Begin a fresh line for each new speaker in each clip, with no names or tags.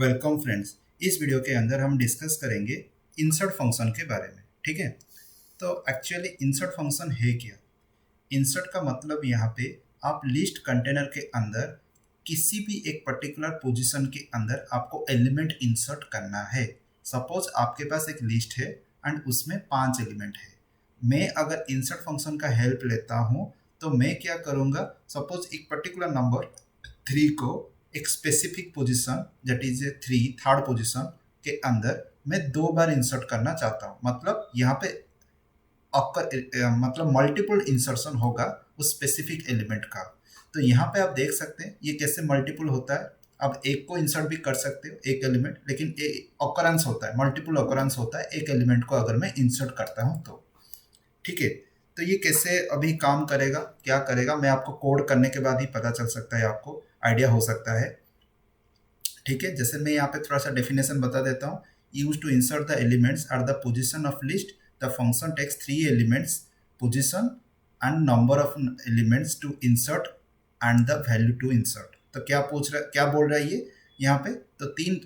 Welcome friends. इस video के अंदर हम डिस्कस करेंगे इंसर्ट फंक्शन के बारे में। ठीक है, तो एक्चुअली इंसर्ट फंक्शन है क्या? इंसर्ट का मतलब यहाँ पे आप लिस्ट कंटेनर के अंदर किसी भी एक पर्टिकुलर पोजीशन के अंदर आपको एलिमेंट इंसर्ट करना है। सपोज आपके पास एक लिस्ट है एंड उसमें 5 एलिमेंट है। मैं अगर इंसर्ट फंक्शन का हेल्प लेता हूँ तो मैं क्या करूँगा, सपोज एक पर्टिकुलर नंबर 3 को एक specific position that is a 3 position के अंदर मैं 2 बार इंसर्ट करना चाहता हूँ। मतलब यहाँ पे मतलब मल्टीपल इंसर्शन होगा उस स्पेसिफिक एलिमेंट का। तो यहाँ पे आप देख सकते हैं ये कैसे मल्टीपल होता है। आप एक को इंसर्ट भी कर सकते हो एक एलिमेंट, लेकिन ऑकरेंस होता है, मल्टीपल ऑकरेंस होता है एक एलिमेंट को अगर मैं इंसर्ट करता हूँ तो। ठीक है, तो ये कैसे अभी काम करेगा, क्या करेगा, मैं आपको कोड करने के बाद ही पता चल सकता है, आपको आइडिया हो सकता है। ठीक है, जैसे मैं यहाँ पे थोड़ा सा डेफिनेशन बता देता हूँ। Use to insert the elements are the position of list. The function takes 3 elements, position and number of elements to insert and the value to insert. तो क्या पूछ रहा, क्या बोल रहा है ये यहाँ पे? तो 3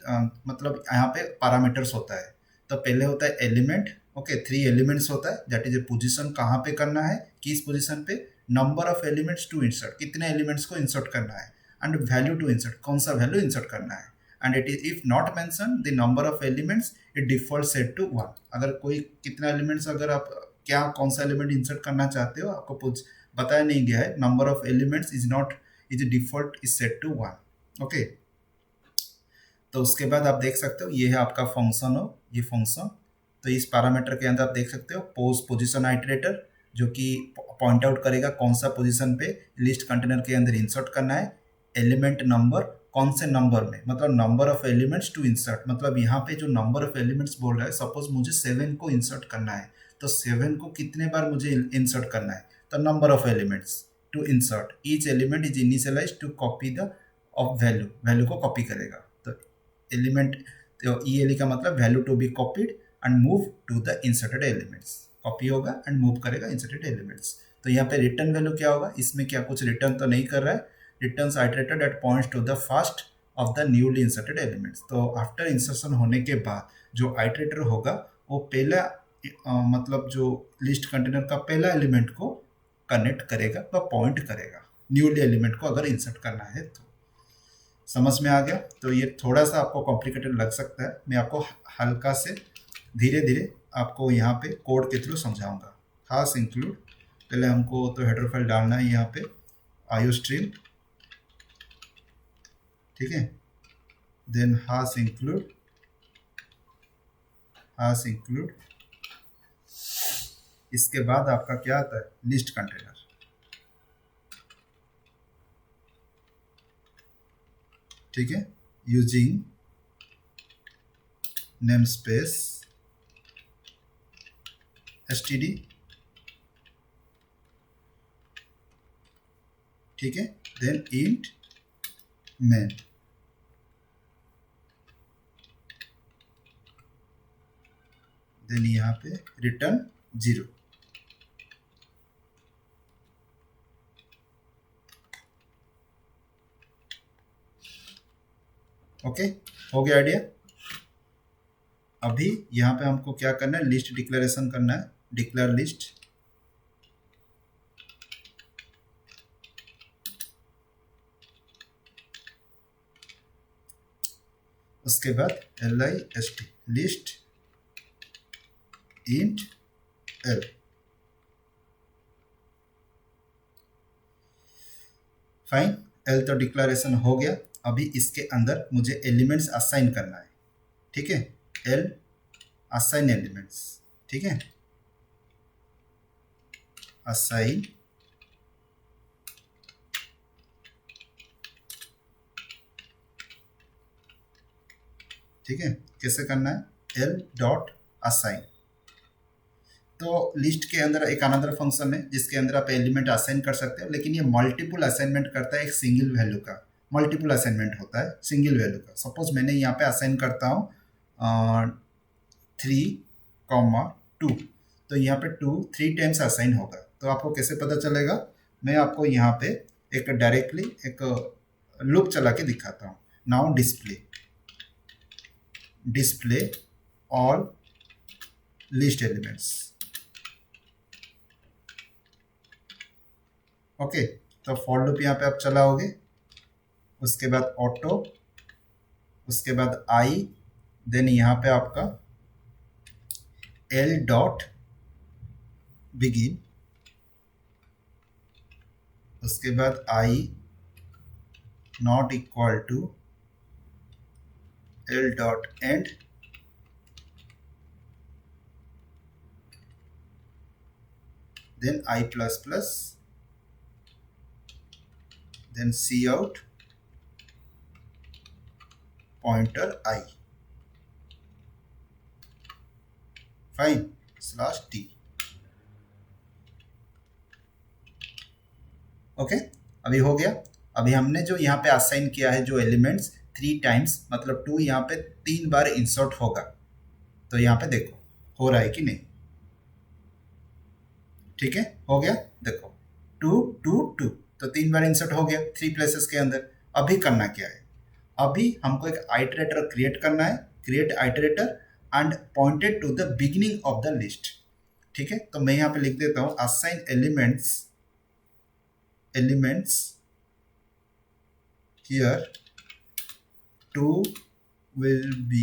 मतलब यहाँ पे पैरामीटर्स होता है। तो पहले होता है एलिमेंट, ओके, 3 एलिमेंट्स होता है, दैट इज ए पोजीशन, कहाँ पे करना है, किस पोजीशन पे, number of elements to insert, कितने एलिमेंट्स को इंसर्ट करना है, एंड वैल्यू टू इंसर्ट, कौन सा वैल्यू इंसर्ट करना है। And it is if not mention the number of elements it default set to 1। अगर कोई कितना एलिमेंट्स, अगर आप क्या कौन सा एलिमेंट इंसर्ट करना चाहते हो आपको बताया नहीं गया है, number of elements is not, is default is set to 1। Okay, तो उसके बाद आप देख सकते हो ये है आपका फंक्शन हो, ये फंक्शन। तो इस पैरामीटर के अंदर आप देख सकते हो पोजीशन आइटरेटर, जो कि पॉइंट आउट करेगा कौन सा पोजीशन पे लिस्ट कंटेनर के अंदर इंसर्ट करना है। एलिमेंट नंबर, कौन से नंबर में, मतलब number of elements to insert, मतलब यहाँ पे जो नंबर ऑफ एलिमेंट्स बोल रहा है, सपोज मुझे 7 को इंसर्ट करना है, तो 7 को कितने बार मुझे इंसर्ट करना है, तो number of elements to insert, each element is initialised to copy the of value, value को कॉपी करेगा। तो एलिमेंट, तो ई का मतलब value to be copied and move to the inserted elements, copy होगा एंड मूव करेगा inserted elements. तो यहाँ पे रिटर्न वैल्यू क्या होगा, इसमें क्या कुछ रिटर्न तो नहीं कर रहा है, returns iterated at points to the first of the newly inserted elements. तो आफ्टर इंसर्शन होने के बाद जो आइटरेटर होगा वो पहला मतलब जो लिस्ट कंटेनर का पहला एलिमेंट को कनेक्ट करेगा व पॉइंट करेगा न्यूली एलिमेंट को अगर इंसर्ट करना है तो। समझ में आ गया? तो ये थोड़ा सा आपको कॉम्प्लिकेटेड लग सकता है, मैं आपको हल्का से धीरे धीरे आपको यहाँ पे कोड के थ्रू समझाऊंगा। खास इंक्लूड, पहले हमको तो हेडर फाइल डालना है यहाँ पे आईओस्ट्रीम, ठीक है, देन हाश इंक्लूड, इसके बाद आपका क्या आता है, लिस्ट कंटेनर। ठीक है, यूजिंग नेम स्पेस std, ठीक है, देन इंट main, देन यहाँ पे रिटर्न 0। ओके, हो गया आइडिया? अभी यहाँ पे हमको क्या करना है, लिस्ट डिक्लेरेशन करना है, डिक्लेयर लिस्ट। उसके बाद list list int l। Fine, l तो डिक्लेरेशन हो गया। अभी इसके अंदर मुझे एलिमेंट्स असाइन करना है। ठीक है, l असाइन एलिमेंट्स, ठीक है, असाइन ठीक है, कैसे करना है, l डॉट असाइन। तो लिस्ट के अंदर एक अनदर फंक्शन है जिसके अंदर आप एलिमेंट असाइन कर सकते हो, लेकिन ये मल्टीपल असाइनमेंट करता है एक सिंगल वैल्यू का। मल्टीपल असाइनमेंट होता है सिंगल वैल्यू का। सपोज मैंने यहाँ पे असाइन करता हूँ 3,2, तो यहाँ पे 2 3 टाइम्स असाइन होगा। तो आपको कैसे पता चलेगा, मैं आपको यहाँ पे एक डायरेक्टली एक लूप चला के दिखाता हूँ। Now display, display all list elements. Okay, तो फॉर लूप यहाँ पे आप चलाओगे, उसके बाद ऑटो, उसके बाद आई, देन यहाँ पे आपका एल डॉट बिगिन, उसके बाद i not equal to L dot end, then i plus plus, then cout pointer i, fine, slash t. Okay, अभी हो गया। अभी हमने जो यहाँ पे असाइन किया है जो एलिमेंट्स 3 टाइम्स, मतलब 2 यहाँ पे 3 बार इंसर्ट होगा। तो यहाँ पे देखो हो रहा है कि नहीं, ठीक है, हो गया। देखो 2 2 2, तो 3 बार इंसर्ट हो गया 3 प्लेसेस के अंदर। अभी करना क्या है, अभी हमको एक आइटरेटर क्रिएट करना है, create iterator and pointed to the beginning of the list. ठीक है, तो मैं यहाँ पे लिख देता हूँ assign elements here 2 will be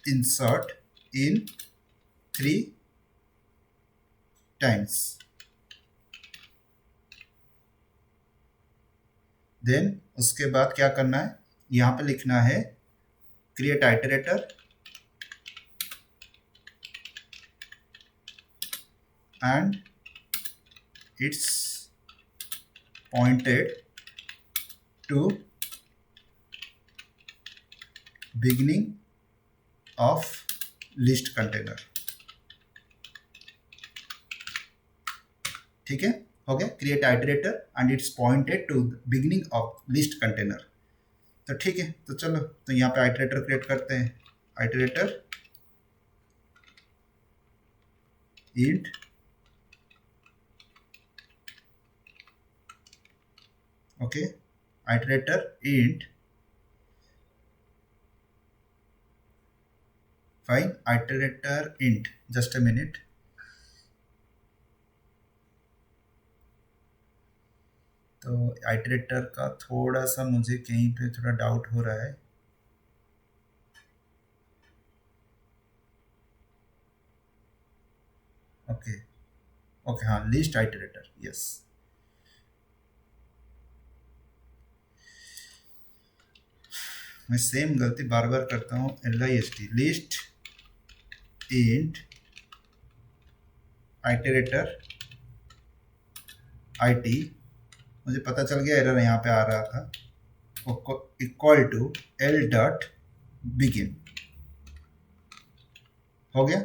insert in 3 times, then उसके बाद क्या करना है, यहाँ पे लिखना है create iterator and it's pointed to beginning of list container। ठीक है, हो गया, create iterator and its pointed to beginning of list container. तो ठीक है, तो चलो, तो यहाँ पे आइटरेटर क्रिएट करते हैं, iterator int okay, iterator int, fine, iterator int, just a minute. तो आइटरेटर का थोड़ा सा मुझे कहीं पे थोड़ा डाउट हो रहा है। ओके ओके, हाँ, लिस्ट आइटरेटर, यस। मैं सेम गलती बार बार करता हूँ, LIST, list int iterator IT, मुझे पता चल गया एरर यहाँ पे आ रहा था, equal to L dot begin. हो गया।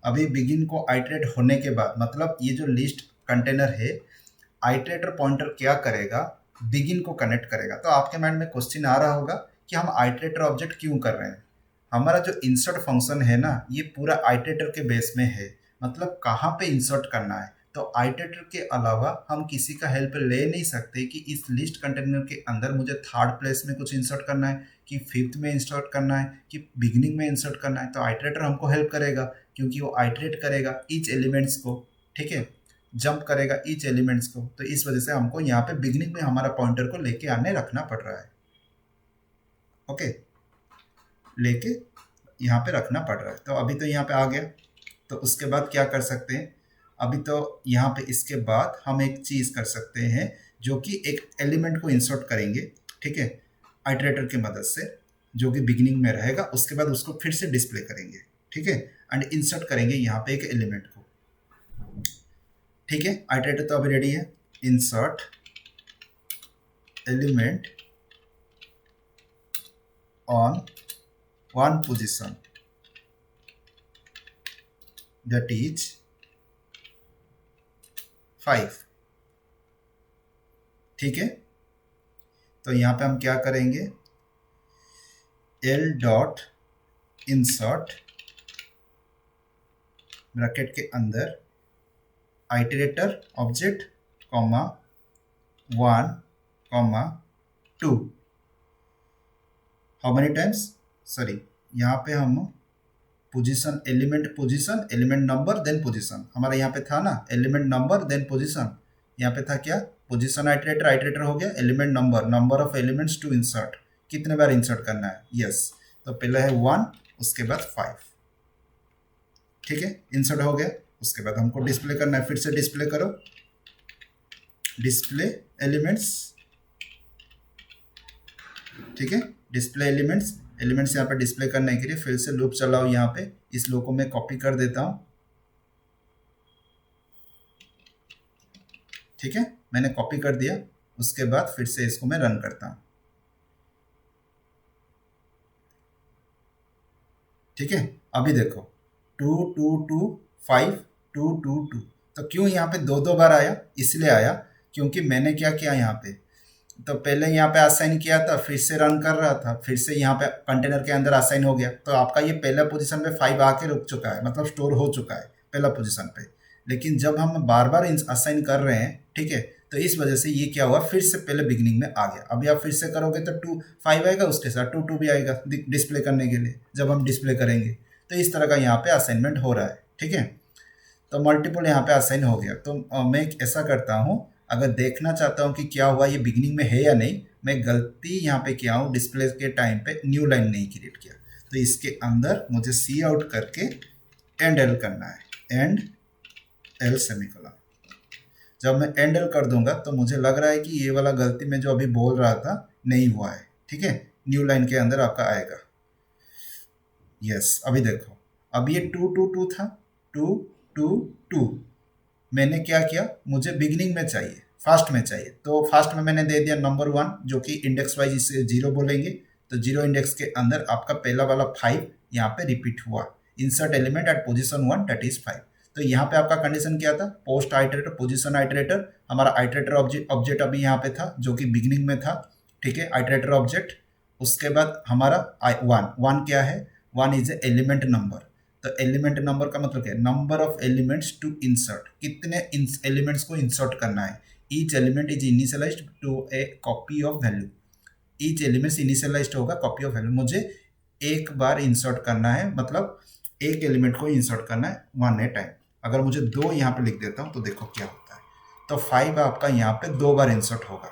अभी बिगिन को आइटरेट होने के बाद, मतलब ये जो लिस्ट कंटेनर है, आइटरेटर पॉइंटर क्या करेगा, बिगिन को कनेक्ट करेगा। तो आपके माइंड में क्वेश्चन आ रहा होगा कि हम आइटरेटर ऑब्जेक्ट क्यों कर रहे हैं। हमारा जो इंसर्ट फंक्शन है ना, ये पूरा आइटरेटर के बेस में है, मतलब कहाँ पे इंसर्ट करना है। तो आइटरेटर के अलावा हम किसी का हेल्प ले नहीं सकते कि इस लिस्ट कंटेनर के अंदर मुझे थर्ड प्लेस में कुछ इंसर्ट करना है, कि फिफ्थ में इंसर्ट करना है, कि बिगिनिंग में इंसर्ट करना है। तो आइटरेटर हमको हेल्प करेगा, क्योंकि वो आइटरेट करेगा ईच एलिमेंट्स को, ठीक है, जंप करेगा ईच एलिमेंट्स को। तो इस वजह से हमको यहाँ पे बिगिनिंग में हमारा पॉइंटर को लेके आने रखना पड़ रहा है। ओके, लेके यहाँ पे रखना पड़ रहा है। तो अभी तो यहाँ पे आ गया। तो उसके बाद क्या कर सकते हैं, अभी तो यहाँ पे इसके बाद हम एक चीज़ कर सकते हैं, जो कि एक एलिमेंट को इंसर्ट करेंगे, ठीक है, आइटरेटर की मदद से, जो कि बिगिनिंग में रहेगा। उसके बाद उसको फिर से डिस्प्ले करेंगे, ठीक है, एंड इंसर्ट करेंगे यहाँ पे एक एलिमेंट को। ठीक है, आइटरेटर तो अभी रेडी है। Insert element on one position, that is 5। ठीक है, तो यहाँ पे हम क्या करेंगे, एल डॉट इंसर्ट ब्रैकेट के अंदर iterator object comma 1 comma 2, how many times, sorry यहाँ पे हम position element number then position, हमारा यहाँ पे था ना एलिमेंट नंबर देन पोजीशन, यहाँ पे था क्या पोजीशन आइटरेटर हो गया, element number of elements to insert, कितने बार इंसर्ट करना है, यस तो पहला है 1 उसके बाद 5, ठीक है इंसर्ट हो गया। उसके बाद हमको डिस्प्ले करना है, फिर से डिस्प्ले करो, डिस्प्ले एलिमेंट्स, ठीक है डिस्प्ले एलिमेंट्स यहाँ पे डिस्प्ले करने के लिए फिर से लूप चलाओ, यहाँ पे इस लूप को मैं कॉपी कर देता हूँ, ठीक है मैंने कॉपी कर दिया। उसके बाद फिर से इसको मैं रन करता हूँ, ठीक है अभी देखो 2 2 2 5 2 2 2, तो क्यों यहाँ पे दो बार आया, इसलिए आया क्योंकि मैंने क्या किया यहाँ पे, तो पहले यहाँ पे असाइन किया था, फिर से रन कर रहा था, फिर से यहाँ पे कंटेनर के अंदर असाइन हो गया, तो आपका ये पहला पोजीशन पे 5 आके रुक चुका है, मतलब स्टोर हो चुका है पहला पोजीशन पे। लेकिन जब हम बार बार असाइन कर रहे हैं, ठीक है तो इस वजह से ये क्या हुआ, फिर से पहले बिगिनिंग में आ गया। अभी आप फिर से करोगे तो 5 आएगा, उसके साथ 2 2 भी आएगा डिस्प्ले करने के लिए, जब हम डिस्प्ले करेंगे तो इस तरह का यहाँ पे असाइनमेंट हो रहा है, ठीक है तो मल्टीपल यहाँ पे असाइन हो गया। तो मैं ऐसा करता हूँ, अगर देखना चाहता हूँ कि क्या हुआ ये बिगिनिंग में है या नहीं, मैं गलती यहाँ पे किया हूँ, डिस्प्ले के टाइम पे न्यू लाइन नहीं क्रिएट किया, तो इसके अंदर मुझे सी आउट करके एंड एल करना है, एंड एल सेमीकोलन। जब मैं एंड एल कर दूंगा तो मुझे लग रहा है कि ये वाला गलती मैं जो अभी बोल रहा था नहीं हुआ है, ठीक है न्यू लाइन के अंदर आपका आएगा, यस अभी देखो अब ये 2 2 2 था, 2 2 2, मैंने क्या किया, मुझे बिगिनिंग में चाहिए, फास्ट में चाहिए, तो फास्ट में मैंने दे दिया नंबर 1 जो कि इंडेक्स वाइज इसे 0 बोलेंगे, तो 0 इंडेक्स के अंदर आपका पहला वाला 5 यहाँ पे रिपीट हुआ, insert element at position 1 that is 5। तो यहाँ पे आपका कंडीशन क्या था, पोस्ट आइटरेटर पोजीशन आइटरेटर, हमारा आइटरेटर ऑब्जेक्ट अभी यहाँ पे था जो कि बिगिनिंग में था, ठीक है आइटरेटर ऑब्जेक्ट। उसके बाद हमारा 1 क्या है, 1 इज ए एलिमेंट नंबर, तो एलिमेंट नंबर का मतलब क्या है, number of elements to insert, कितने एलिमेंट्स को इंसर्ट करना है, each element is initialised to a copy of value, each elements initialized होगा कॉपी ऑफ वैल्यू, मुझे एक बार इंसर्ट करना है, मतलब एक एलिमेंट को इंसर्ट करना है 1 ए टाइम। अगर मुझे 2 यहाँ पे लिख देता हूँ तो देखो क्या होता है, तो 5 आपका यहाँ पे 2 बार इंसर्ट होगा,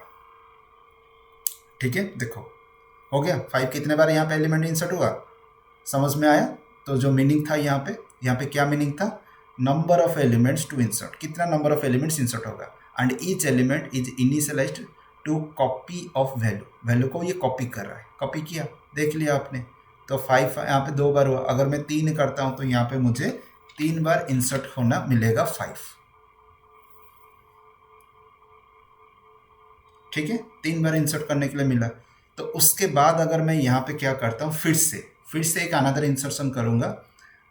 ठीक है देखो हो गया 5 कितने बार यहाँ पे एलिमेंट इंसर्ट हुआ, समझ में आया। तो जो मीनिंग था यहाँ पे क्या मीनिंग था, number of elements to insert, कितना नंबर ऑफ एलिमेंट्स इंसर्ट होगा, and each element is initialised to copy of value को ये कॉपी कर रहा है, कॉपी किया देख लिया आपने, तो 5 यहाँ पे 2 बार हुआ, अगर मैं 3 करता हूँ तो यहाँ पे मुझे 3 बार इंसर्ट होना मिलेगा 5, ठीक है 3 बार इंसर्ट करने के लिए मिला। तो उसके बाद अगर मैं यहाँ पे क्या करता हूँ, फिर से एक अनदर इंसर्शन करूँगा,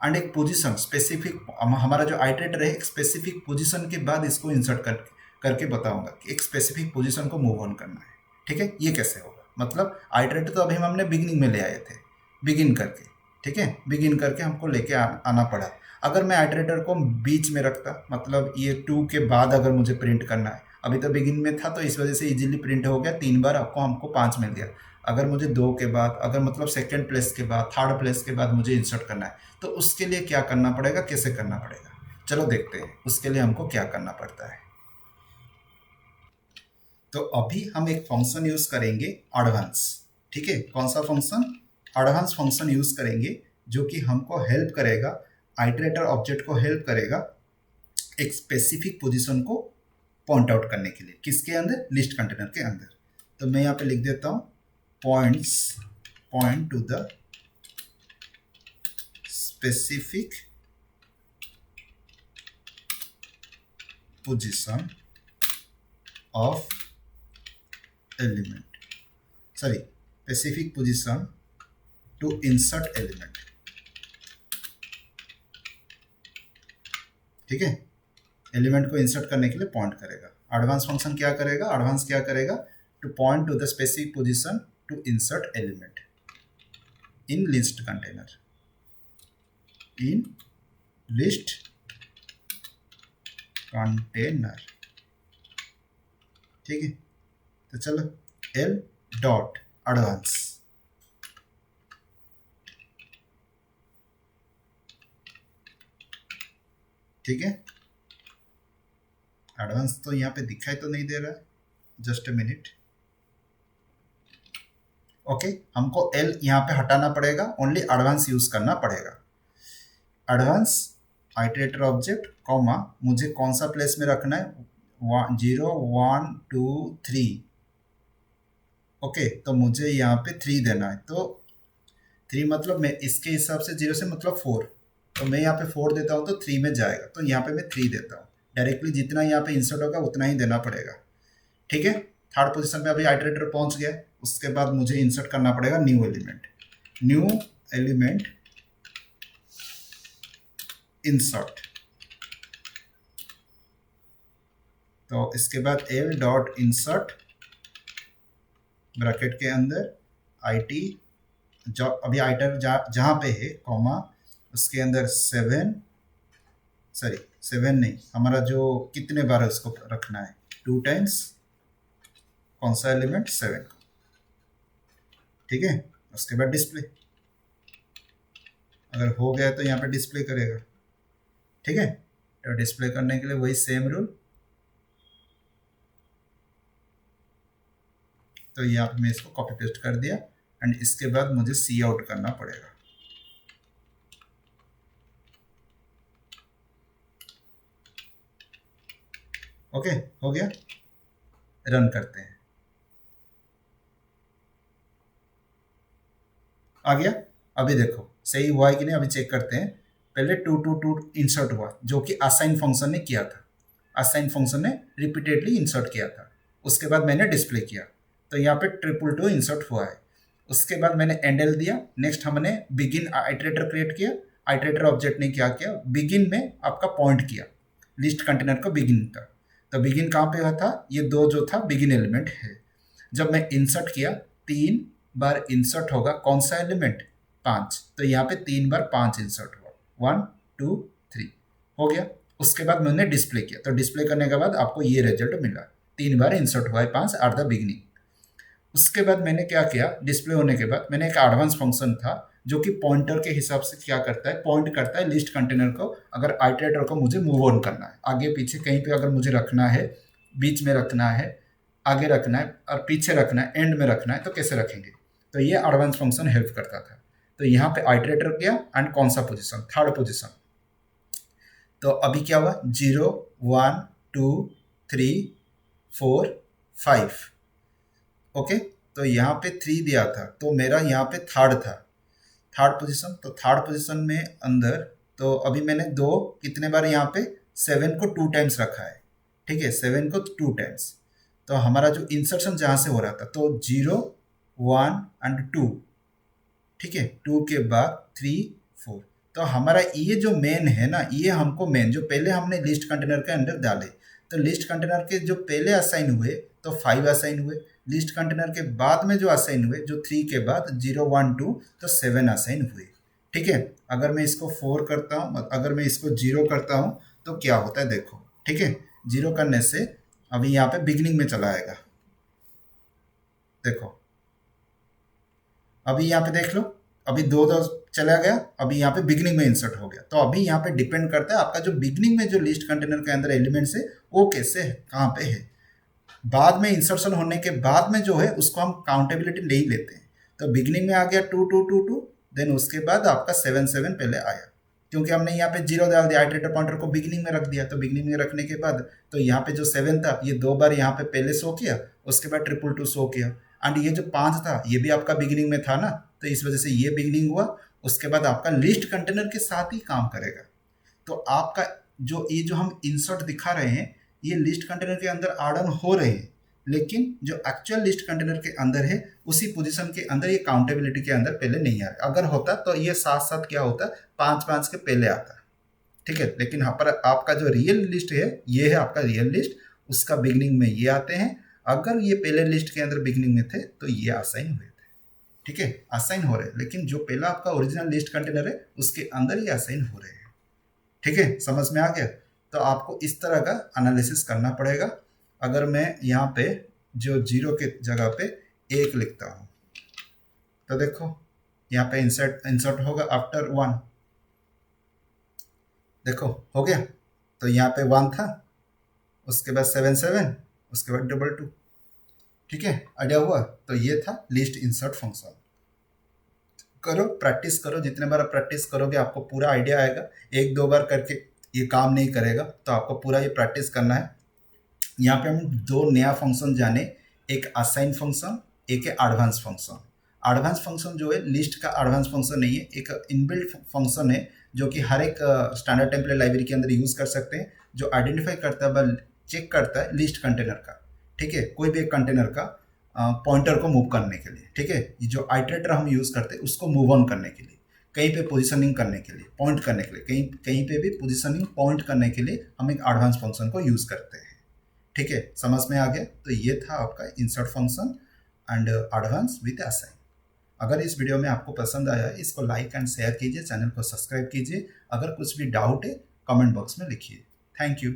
एंड एक पोजीशन स्पेसिफिक, हमारा जो आइटरेटर है एक स्पेसिफिक पोजीशन के बाद इसको इंसर्ट करके बताऊंगा कि एक स्पेसिफिक पोजीशन को मूव ऑन करना है, ठीक है ये कैसे होगा, मतलब आइटरेटर तो अभी हमने बिगिनिंग में ले आए थे, बिगिन करके, ठीक है बिगिन करके हमको लेके आना पड़ा। अगर मैं आइटरेटर को बीच में रखता, मतलब ये 2 के बाद अगर मुझे प्रिंट करना है, अभी तो बिगिन में था तो इस वजह से इजीली प्रिंट हो गया, 3 बार आपको हमको 5 मिल गया। अगर मुझे 2 के बाद, अगर मतलब सेकंड प्लेस के बाद, थर्ड प्लेस के बाद मुझे इंसर्ट करना है, तो उसके लिए क्या करना पड़ेगा, कैसे करना पड़ेगा, चलो देखते हैं उसके लिए हमको क्या करना पड़ता है। तो अभी हम एक फंक्शन यूज करेंगे एडवांस, ठीक है कौन सा फंक्शन, एडवांस फंक्शन यूज करेंगे जो कि हमको हेल्प करेगा, आइटरेटर ऑब्जेक्ट को हेल्प करेगा एक स्पेसिफिक पोजीशन को पॉइंट आउट करने के लिए, किसके अंदर, लिस्ट कंटेनर के अंदर। तो मैं यहाँ पे लिख देता हूँ point to the specific position of element, sorry specific position to insert element, ठीक है एलिमेंट को इंसर्ट करने के लिए पॉइंट करेगा। एडवांस फंक्शन क्या करेगा, एडवांस क्या करेगा, to point to the specific position to insert element in list container, in list container, ठीक है। तो चलो एल डॉट एडवांस, ठीक है, एडवांस तो यहाँ पे दिखाई तो नहीं दे रहा है, जस्ट अ मिनट। ओके, हमको एल यहाँ पे हटाना पड़ेगा, ओनली एडवांस यूज करना पड़ेगा। एडवांस आइटरेटर ऑब्जेक्ट कॉमा, मुझे कौन सा प्लेस में रखना है, 0 1 2 3। ओके, तो मुझे यहाँ पे 3 देना है, तो 3 मतलब मैं इसके हिसाब से 0 से मतलब 4, तो मैं यहाँ पे 4 देता हूँ तो 3 में जाएगा, तो यहाँ पे मैं 3 देता हूँ। डायरेक्टली जितना यहाँ पे इंसर्ट होगा उतना ही देना पड़ेगा। ठीक है, थर्ड पोजीशन पे अभी आइटरेटर पहुंच गया। उसके बाद मुझे इंसर्ट करना पड़ेगा new element, new element insert. तो इसके बाद एल डॉट इंसर्ट ब्रैकेट के अंदर IT जो अभी आइटर जहाँ पे है कॉमा, उसके अंदर 7 नहीं, हमारा जो कितने बार है उसको रखना है 2 टाइम्स कौन सा एलिमेंट 7 को। ठीक है, उसके बाद डिस्प्ले, अगर हो गया तो यहाँ पे डिस्प्ले करेगा। ठीक है, तो डिस्प्ले करने के लिए वही सेम रूल। तो यहाँ पे मैं इसको कॉपी पेस्ट कर दिया, एंड इसके बाद मुझे सी आउट करना पड़ेगा। ओके, हो गया, रन करते हैं। आ गया, अभी देखो सही हुआ है कि नहीं, अभी चेक करते हैं। पहले 2 2 2 इंसर्ट हुआ, जो कि असाइन फंक्शन ने किया था, असाइन फंक्शन ने रिपीटेडली इंसर्ट किया था। उसके बाद मैंने डिस्प्ले किया, तो यहाँ पे 2 2 इंसर्ट हुआ है। उसके बाद मैंने एंडल दिया, नेक्स्ट हमने बिगिन आइटरेटर क्रिएट किया। आइटरेटर ऑब्जेक्ट ने क्या किया, बिगिन में आपका पॉइंट किया लिस्ट कंटेनर को बिगिन का। तो बिगिन कहाँ पे था, ये 2 जो था बिगिन एलिमेंट है। जब मैं इंसर्ट किया, 3 बार इंसर्ट होगा कौन सा एलिमेंट, 5, तो यहाँ पे 3 बार 5 इंसर्ट हुआ, 1 2 3 हो गया। उसके बाद मैंने डिस्प्ले किया, तो डिस्प्ले करने के बाद आपको ये रिजल्ट मिला, 3 बार इंसर्ट हुआ है 5 एट द बिगिनिंग। उसके बाद मैंने क्या किया, डिस्प्ले होने के बाद मैंने एक एडवांस फंक्शन था जो कि पॉइंटर के हिसाब से क्या करता है, पॉइंट करता है लिस्ट कंटेनर को। अगर आइटरेटर को मुझे मूव ऑन करना है, आगे पीछे कहीं पे अगर मुझे रखना है, बीच में रखना है, आगे रखना है और पीछे रखना है, एंड में रखना है, तो कैसे रखेंगे। तो ये एडवांस फंक्शन हेल्प करता था। तो यहाँ पे आइटरेटर किया एंड कौन सा पोजीशन, थर्ड पोजीशन। तो अभी क्या हुआ, 0 1 2 3 4 5। ओके, तो यहाँ पे 3 दिया था, तो मेरा यहाँ पे थर्ड था, थर्ड पोजीशन। तो थर्ड पोजीशन में अंदर, तो अभी मैंने कितने बार यहाँ पे 7 को 2 टाइम्स रखा है। ठीक है, 7 को 2 टाइम्स। तो हमारा जो इंसर्शन जहाँ से हो रहा था, तो 0 1 एंड 2। ठीक है, 2 के बाद 3 4। तो हमारा ये जो मेन है ना, ये हमको मेन जो पहले हमने लिस्ट कंटेनर के अंदर डाले, तो लिस्ट कंटेनर के जो पहले असाइन हुए तो 5 असाइन हुए, लिस्ट कंटेनर के बाद में जो असाइन हुए, जो 3 के बाद 0 1 2, तो 7 असाइन हुए। ठीक है, अगर मैं इसको 4 करता हूँ, अगर मैं इसको 0 करता हूँ तो क्या होता है देखो। ठीक है, 0 करने से अभी यहाँ पे बिगिनिंग में चला आएगा, देखो अभी यहाँ पे देख लो, अभी 2 चला गया, अभी यहाँ पे बिगिनिंग में इंसर्ट हो गया। तो अभी यहाँ पे डिपेंड करता है आपका जो बिगिनिंग में जो लिस्ट कंटेनर के अंदर एलिमेंट्स है वो कैसे है, कहाँ पे है। बाद में इंसर्शन होने के बाद में जो है उसको हम काउंटेबिलिटी नहीं लेते हैं। तो बिगिनिंग में आ गया 2 2 2 2, देन उसके बाद आपका 7 7 पहले आया, क्योंकि हमने यहाँ पे 0 डाल दिया, आइटरेटर पॉइंटर को बिगिनिंग में रख दिया। तो बिगिनिंग में रखने के बाद तो यहाँ पे जो 7 था ये 2 बार यहाँ पे पहले शो किया, उसके बाद 2 2 शो किया। एंड ये जो 5 था ये भी आपका बिगिनिंग में था ना, तो इस वजह से ये बिगिनिंग हुआ। उसके बाद आपका लिस्ट कंटेनर के साथ ही काम करेगा। तो आपका ये जो हम इंसर्ट दिखा रहे हैं, ये लिस्ट कंटेनर के अंदर ऐड ऑन हो रहे हैं, लेकिन जो एक्चुअल लिस्ट कंटेनर के अंदर है उसी पोजीशन के अंदर ये काउंटेबिलिटी के अंदर पहले नहीं आ रहा। अगर होता तो ये साथ साथ क्या होता, 5 5 के पहले आता। ठीक है, लेकिन यहाँ पर आपका जो रियल लिस्ट है, ये है आपका रियल लिस्ट, उसका बिगिनिंग में ये आते हैं। अगर ये पहले लिस्ट के अंदर बिगिनिंग में थे तो ये असाइन हुए थे। ठीक है, असाइन हो रहे हैं, लेकिन जो पहला आपका ओरिजिनल लिस्ट कंटेनर है उसके अंदर ये असाइन हो रहे हैं। ठीक है, समझ में आ गया। तो आपको इस तरह का एनालिसिस करना पड़ेगा। अगर मैं यहाँ पे जो 0 के जगह पे 1 लिखता हूँ, तो देखो यहाँ पे इंसर्ट होगा आफ्टर 1, देखो हो गया। तो यहाँ पे 1 था, उसके बाद 7 7, उसके बाद डबल 2। ठीक है, आइडिया हुआ? तो ये था लिस्ट इंसर्ट फंक्शन। करो, प्रैक्टिस करो, जितने बार आप प्रैक्टिस करोगे आपको पूरा आइडिया आएगा। एक दो बार करके ये काम नहीं करेगा, तो आपको पूरा ये प्रैक्टिस करना है। यहाँ पे हम दो नया फंक्शन जाने, एक असाइन फंक्शन, एक है एडवांस फंक्शन। एडवांस फंक्शन जो है लिस्ट का एडवांस फंक्शन नहीं है, एक इनबिल्ट फंक्शन है जो कि हर एक स्टैंडर्ड टेम्पलेट लाइब्रेरी के अंदर यूज कर सकते हैं, जो आइडेंटिफाई करता है, चेक करता है लिस्ट कंटेनर का। ठीक है, कोई भी एक कंटेनर का पॉइंटर को मूव करने के लिए। ठीक है, ये जो आइटरेटर हम यूज करते हैं उसको मूव ऑन करने के लिए, कहीं पे पोजीशनिंग करने के लिए, पॉइंट करने के लिए, कहीं कहीं पे भी पोजीशनिंग पॉइंट करने के लिए हम एक एडवांस फंक्शन को यूज करते हैं। ठीक है, समझ में आ गया? तो ये था आपका insert function and advance with assign. अगर इस वीडियो में आपको पसंद आया है, इसको लाइक एंड शेयर कीजिए, चैनल को सब्सक्राइब कीजिए। अगर कुछ भी डाउट है कमेंट बॉक्स में लिखिए। Thank you.